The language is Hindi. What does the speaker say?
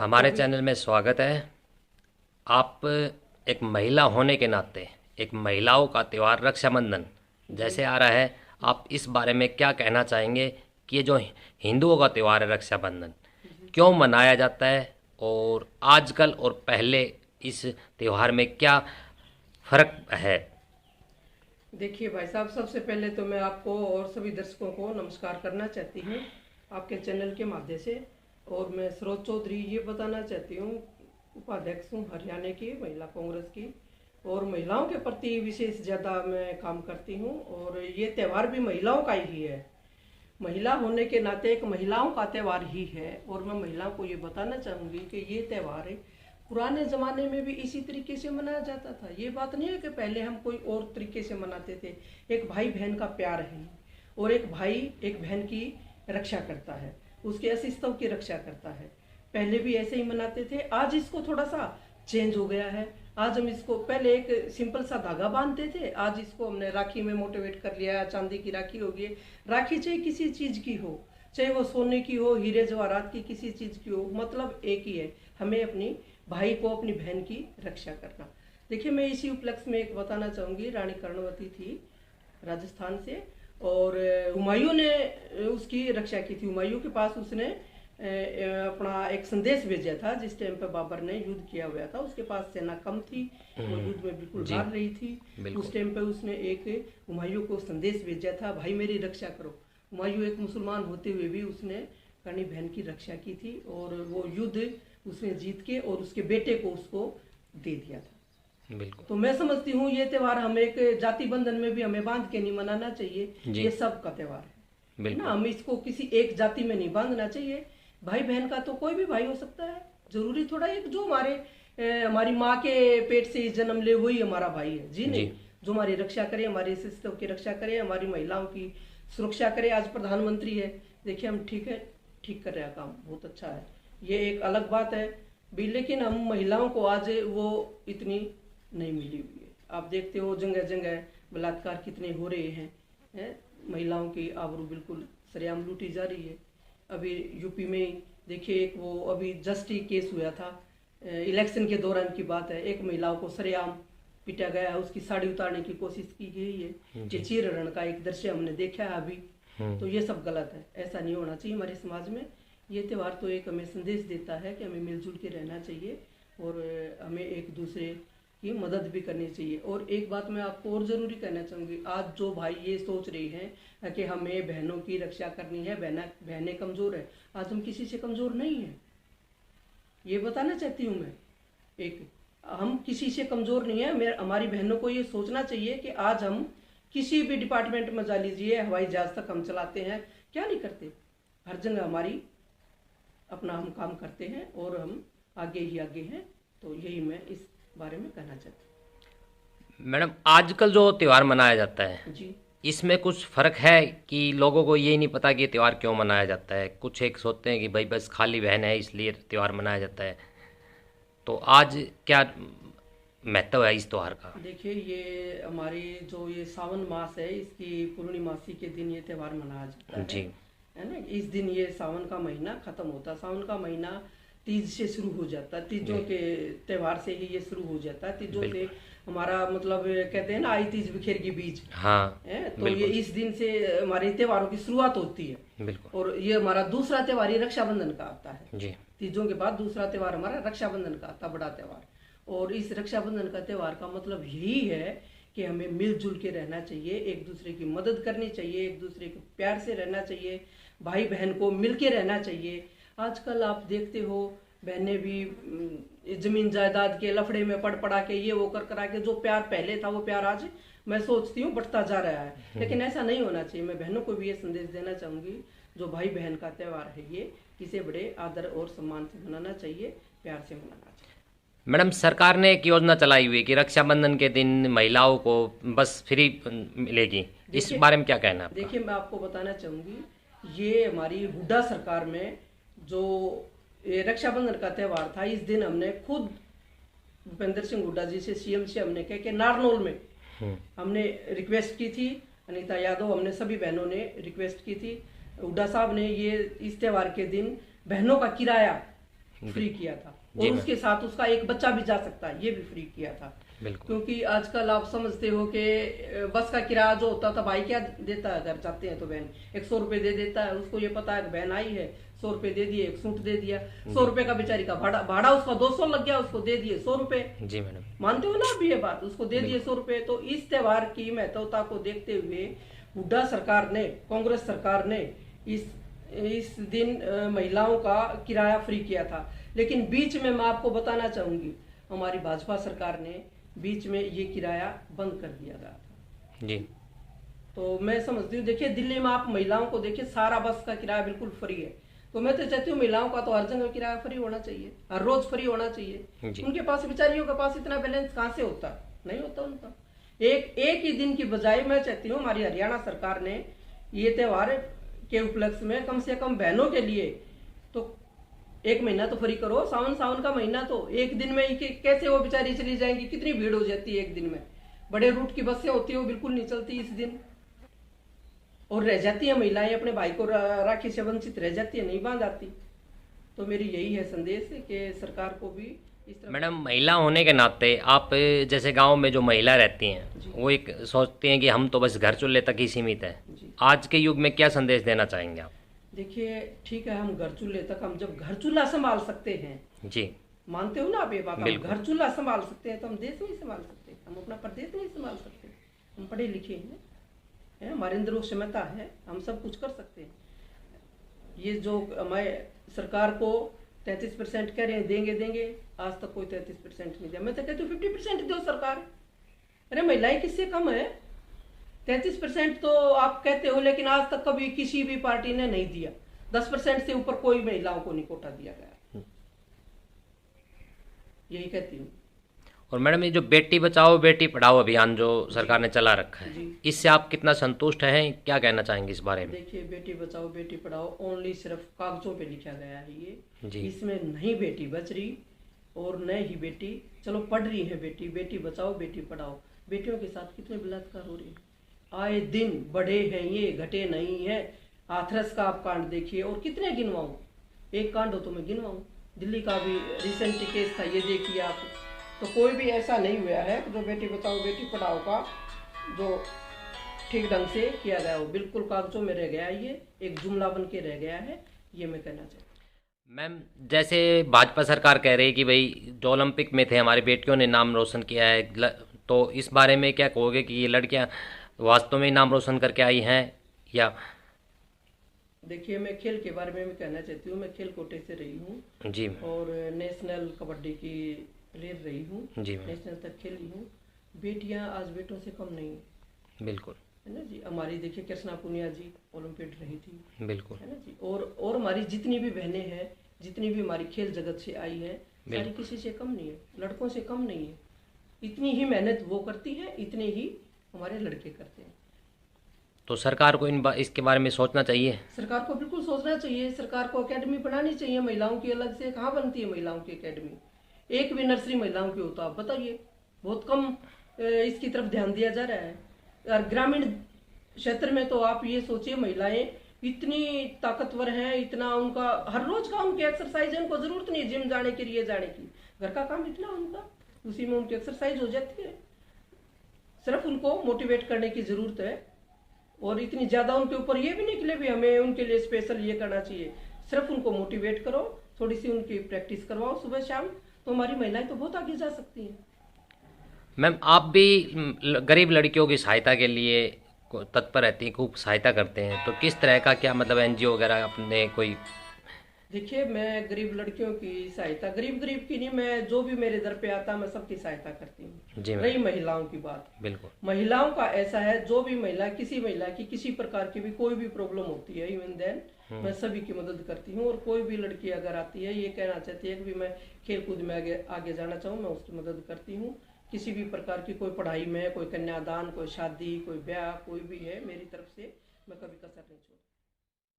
हमारे चैनल में स्वागत है। आप एक महिला होने के नाते एक महिलाओं का त्यौहार रक्षाबंधन जैसे आ रहा है, आप इस बारे में क्या कहना चाहेंगे कि ये जो हिंदुओं का त्यौहार है रक्षाबंधन क्यों मनाया जाता है और आजकल और पहले इस त्यौहार में क्या फ़र्क है? देखिए भाई साहब, सबसे पहले तो मैं आपको और सभी दर्शकों को नमस्कार करना चाहती हूँ आपके चैनल के माध्यम से। और मैं सरोज चौधरी ये बताना चाहती हूँ, उपाध्यक्ष हूँ हरियाणा की महिला कांग्रेस की, और महिलाओं के प्रति विशेष ज़्यादा मैं काम करती हूँ। और ये त्यौहार भी महिलाओं का ही है, महिला होने के नाते एक महिलाओं का त्यौहार ही है। और मैं महिलाओं को ये बताना चाहूँगी कि ये त्यौहार है पुराने ज़माने में भी इसी तरीके से मनाया जाता था। ये बात नहीं है कि पहले हम कोई और तरीके से मनाते थे। एक भाई बहन का प्यार है और एक भाई एक बहन की रक्षा करता है, उसके अस्तित्व की रक्षा करता है। पहले भी ऐसे ही मनाते थे। आज इसको थोड़ा सा चेंज हो गया है। आज हम इसको, पहले एक सिंपल सा धागा बांधते थे, आज इसको हमने राखी में मोटिवेट कर लिया है। चांदी की राखी होगी, राखी चाहे किसी चीज़ की हो, चाहे वो सोने की हो, हीरे जवाहरात की, किसी चीज़ की हो, मतलब एक ही है, हमें अपनी भाई को, अपनी बहन की रक्षा करना। देखिए, मैं इसी उपलक्ष्य में एक बताना चाहूँगी। रानी कर्णवती थी राजस्थान से, और हुमायूं ने उसकी रक्षा की थी। हुमायूं के पास उसने अपना एक संदेश भेजा था। जिस टाइम पे बाबर ने युद्ध किया हुआ था, उसके पास सेना कम थी, वो युद्ध में बिल्कुल जी, हार रही थी। उस टाइम पे उसने एक हुमायूं को संदेश भेजा था, भाई मेरी रक्षा करो। हुमायूं एक मुसलमान होते हुए भी उसने अपनी बहन की रक्षा की थी, और वो युद्ध उसने जीत के और उसके बेटे को उसको दे दिया था। बिल्कुल। तो मैं समझती हूँ ये त्यौहार हम एक जाति बंधन में भी हमें बांध के नहीं मनाना चाहिए। जी, ये सब का त्यौहार है ना। बिल्कुल। हम इसको किसी एक जाति में नहीं बांधना चाहिए। भाई बहन का तो कोई भी भाई हो सकता है, जरूरी थोड़ा एक जो हमारी माँ के पेट से जन्म ले वही हमारा भाई है जी। नहीं, जी, जो हमारी रक्षा करे, हमारे शिष्टों की रक्षा करे, हमारी महिलाओं की सुरक्षा करे। आज प्रधानमंत्री है, देखिए हम ठीक है, ठीक कर रहे हैं, काम बहुत अच्छा है, ये एक अलग बात है भी। लेकिन हम महिलाओं को आज वो इतनी नहीं मिली हुई है। आप देखते हो जगह जगह बलात्कार कितने हो रहे हैं, महिलाओं की आबरू बिल्कुल सरेआम लूटी जा रही है। अभी यूपी में देखिए, एक वो अभी जस्ट ही केस हुआ था, इलेक्शन के दौरान की बात है। एक महिला को सरेआम पीटा गया है, उसकी साड़ी उतारने की कोशिश की गई है। ये चीर हरण का एक दृश्य हमने देखा है अभी। तो ये सब गलत है, ऐसा नहीं होना चाहिए हमारे समाज में। ये त्यौहार तो एक हमें संदेश देता है कि हमें मिलजुल के रहना चाहिए और हमें एक दूसरे की मदद भी करनी चाहिए। और एक बात मैं आपको और ज़रूरी कहना चाहूँगी, आज जो भाई ये सोच रही हैं कि हमें बहनों की रक्षा करनी है, बहनें कमज़ोर है, आज हम किसी से कमज़ोर नहीं हैं, ये बताना चाहती हूँ मैं। एक, हम किसी से कमज़ोर नहीं है। हमारी बहनों को ये सोचना चाहिए कि आज हम किसी भी डिपार्टमेंट में जा लीजिए, हवाई जहाज़ तक हम चलाते हैं, क्या नहीं करते, हर जगह हमारी अपना हम काम करते हैं और हम आगे ही आगे हैं। तो यही मैं इस बारे में कहना चाहती मैडम, आजकल जो त्यौहार मनाया जाता है हूँ जी। इसमें कुछ फ़र्क है कि लोगों को ये नहीं पता कि ये त्यौहार क्यों मनाया जाता है? कुछ एक सोचते हैं कि भाई बस खाली बहन है इसलिए त्यौहार मनाया जाता है। तो आज क्या महत्व है इस त्यौहार का? देखिए, ये हमारी जो ये सावन मास है, इसकी पूर्णिमासी के दिन ये त्यौहार मनाया जाता जी, है ना। इस दिन ये सावन का महीना खत्म होता है। सावन का महीना तीज से शुरू हो जाता है, तीजों जी, के त्यौहार से ही ये शुरू हो जाता है। तीजों से बिल्कुल। हमारा मतलब कहते हैं ना, आई तीज बिखेर की बीज हाँ, है। तो ये बिल्कुल, इस दिन से हमारे त्योहारों की शुरुआत होती है। बिल्कुल। और ये हमारा दूसरा त्यौहार ही रक्षाबंधन का आता है। जी, तीजों के बाद दूसरा त्यौहार हमारा रक्षाबंधन का आता, बड़ा त्यौहार। और इस रक्षाबंधन का त्यौहार का मतलब यही है कि हमें मिलजुल के रहना चाहिए, एक दूसरे की मदद करनी चाहिए, एक दूसरे के प्यार से रहना चाहिए, भाई बहन को मिल के रहना चाहिए। आजकल आप देखते हो बहनें भी जमीन जायदाद के लफड़े में पड़ पड़ा के, ये वो कर करा के, जो प्यार पहले था वो प्यार आज मैं सोचती हूँ बढ़ता जा रहा है। लेकिन ऐसा नहीं होना चाहिए। मैं बहनों को भी ये संदेश देना चाहूँगी, जो भाई बहन का त्यौहार है ये, इसे बड़े आदर और सम्मान से मनाना चाहिए, प्यार से मनाना चाहिए। मैडम, सरकार ने एक योजना चलाई हुई है कि रक्षाबंधन के दिन महिलाओं को बस फ्री मिलेगी। इस देखिए बारे में क्या कहना है आपका? देखिए मैं आपको बताना चाहूँगी, ये हमारी हुड्डा सरकार में जो ये रक्षाबंधन का त्यौहार था, इस दिन हमने खुद भूपेंद्र सिंह हुड्डा जी से, सीएम से हमने कह के नारनौल में हमने रिक्वेस्ट की थी। अनीता यादव, हमने सभी बहनों ने रिक्वेस्ट की थी। हुड्डा साहब ने ये इस त्यौहार के दिन बहनों का किराया फ्री किया था, जी और मैम। उसके साथ उसका एक बच्चा भी जा सकता है, ये भी फ्री किया था। बिल्कुल। क्योंकि आजकल आप समझते हो कि बस का किराया जो होता था, भाई क्या देता है, घर जाते हैं तो बहन 100 रुपए दे देता है, उसको ये पता है कि बहन आई है, 100 रुपए दे दिए, एक सूट दे दिया, 100 रुपए का बेचारी का भाड़ा भाड़ा उसका 200 लग गया, उसको दे दिए 100 रुपए। जी मैडम। मानते हो ना आप ये बात, उसको दे दिए 100 रुपए। तो इस त्योहार की महत्वता को देखते हुए हुड्डा सरकार ने, कांग्रेस सरकार ने इस दिन महिलाओं का किराया फ्री किया था। लेकिन बीच में मैं आपको बताना चाहूंगी, हमारी भाजपा सरकार ने बीच में ये किराया बंद कर दिया गया था। जी। तो मैं समझती हूँ, देखिए दिल्ली में आप महिलाओं को देखिए, सारा बस का किराया बिल्कुल फ्री है। तो मैं तो चाहती हूँ महिलाओं का तो हर जगह किराया फ्री होना चाहिए, हर रोज फ्री होना चाहिए। जी। उनके पास, बेचारियों के पास इतना बैलेंस कहाँ से होता है, नहीं होता उनका। एक ही दिन की बजाय मैं चाहती हूँ हमारी हरियाणा सरकार ने ये त्योहार के उपलक्ष्य में कम से कम बहनों के लिए तो 1 महीना तो फ्री करो। सावन का महीना तो एक दिन में ही कैसे वो बेचारी चली जाएंगी, कितनी भीड़ हो जाती है एक दिन में। बड़े रूट की बसें होती है वो बिल्कुल नहीं चलती इस दिन, और रह जाती है महिलाएं, अपने भाई को राखी से वंचित रह जाती है, नहीं बांध आती। तो मेरी यही है संदेश कि सरकार को भी इस तरह। मैडम, महिला होने के नाते आप, जैसे गांव में जो महिला रहती हैं वो एक सोचती हैं कि हम तो बस घर चूल्हे तक ही सीमित है। जी। आज के युग में क्या संदेश देना चाहेंगे आप? देखिए ठीक है, हम घर चूल्हे तक, हम जब घर चूल्हा संभाल सकते हैं, जी। मानते हो ना आप ये बात, हम बिल्कुल। घर चूल्हा संभाल सकते हैं तो हम देश नहीं संभाल सकते, हम अपना प्रदेश नहीं संभाल सकते। हम पढ़े लिखे हैं, हमारे अंदर वो क्षमता है, हम सब कुछ कर सकते हैं। ये जो हमारे सरकार को 33% कह रहे हैं देंगे, आज तक कोई 33% नहीं दिया। मैं तो कहती हूँ 50% दो सरकार। अरे महिलाएं किससे कम है? 33% तो आप कहते हो, लेकिन आज तक कभी किसी भी पार्टी ने नहीं दिया। 10% से ऊपर कोई महिलाओं को नहीं कोटा दिया गया, यही कहती हूँ। और मैडम, ये जो बेटी बचाओ बेटी पढ़ाओ अभियान जो सरकार ने चला रखा है, जी। इससे आप कितना संतुष्ट हैं, क्या कहना चाहेंगे इस बारे में? देखिए, बेटी बचाओ बेटी पढ़ाओ ओनली सिर्फ कागजों पे लिखा गया है ये। जी। इसमें नहीं बेटी बच रही और न ही बेटी, चलो पढ़ रही है बेटी, बेटी बचाओ बेटी पढ़ाओ। बेटियों के साथ कितने बलात्कार हो रहे हैं, आए दिन बढ़े हैं, ये घटे नहीं है। हाथरस का आप कांड देखिए, और कितने गिनवाऊं, एक कांड हो तो मैं गिनवाऊं। दिल्ली का भी रिसेंट केस था, ये देखिए आप। तो कोई भी ऐसा नहीं हुआ है जो बेटी बचाओ बेटी पढ़ाओ का जो ठीक ढंग से किया गया हो, बिल्कुल कागजों में रह गया है, ये एक जुमला बन के रह गया है, ये मैं कहना चाहती हूँ। मैम, जैसे भाजपा सरकार कह रही है कि भाई जो ओलंपिक में थे हमारी बेटियों ने नाम रोशन किया है, तो इस बारे में क्या कहोगे कि ये लड़कियां वास्तव में नाम रोशन करके आई हैं या? देखिए, मैं खेल के बारे में भी कहना चाहती हूँ। मैं खेल कोटे से रही हूँ जी। और नेशनल कबड्डी की प्लेयर रही हूँ, जी मैम। नेशनल तक खेली हूँ। बेटियाँ आज बेटों से कम नहीं है, बिल्कुल। है ना जी। हमारी देखिए कृष्णा पुनिया जी ओलंपियड रही थी, बिल्कुल। है ना जी। और हमारी जितनी भी बहनें हैं, जितनी भी हमारी खेल जगत से आई है, सारी किसी से कम नहीं है, लड़कों से कम नहीं है। इतनी ही मेहनत वो करती है, इतने ही हमारे लड़के करते हैं। तो सरकार को इसके बारे में सोचना चाहिए। सरकार को बिल्कुल सोचना चाहिए। सरकार को एकेडमी बनानी चाहिए महिलाओं की अलग से। कहाँ बनती है महिलाओं की एकेडमी? एक भी नर्सरी महिलाओं की होता, आप बताइए। बहुत कम इसकी तरफ ध्यान दिया जा रहा है। और ग्रामीण क्षेत्र में तो आप ये सोचिए, महिलाएं इतनी ताकतवर हैं, इतना उनका हर रोज का उनकी एक्सरसाइज है, उनको जरूरत नहीं जिम जाने के लिए जाने की, घर का काम इतना उनका, उसी में उनकी एक्सरसाइज हो जाती है। सिर्फ उनको मोटिवेट करने की जरूरत है, और इतनी ज्यादा उनके ऊपर ये भी नहीं कि भी हमें उनके लिए स्पेशल ये करना चाहिए। सिर्फ उनको मोटिवेट करो, थोड़ी सी उनकी प्रैक्टिस करवाओ सुबह शाम, तो हमारी महिलाएं तो बहुत आगे जा सकती हैं। मैम, आप भी गरीब लड़कियों की सहायता के लिए तत्पर रहती हैं, खूब सहायता करते हैं, तो किस तरह का क्या मतलब एनजीओ वगैरह अपने कोई? देखिए, मैं गरीब लड़कियों की सहायता, गरीब की नहीं, मैं जो भी मेरे दर पे आता मैं सबकी सहायता करती हूँ। जी मैम। रही महिलाओं की बात, बिल्कुल। महिलाओं का ऐसा है, जो भी महिला, किसी महिला की किसी प्रकार की भी कोई भी प्रॉब्लम होती है, इवन देन मैं सभी की मदद करती हूँ। और कोई भी लड़की अगर आती है, ये कहना चाहती है कि भी मैं खेल कूद में आगे जाना चाहूँ, मैं उसकी मदद करती हूँ। किसी भी प्रकार की कोई पढ़ाई में, कोई कन्यादान, कोई शादी, कोई ब्याह, कोई भी है, मेरी तरफ से मैं कभी कसर नहीं छोड़ती।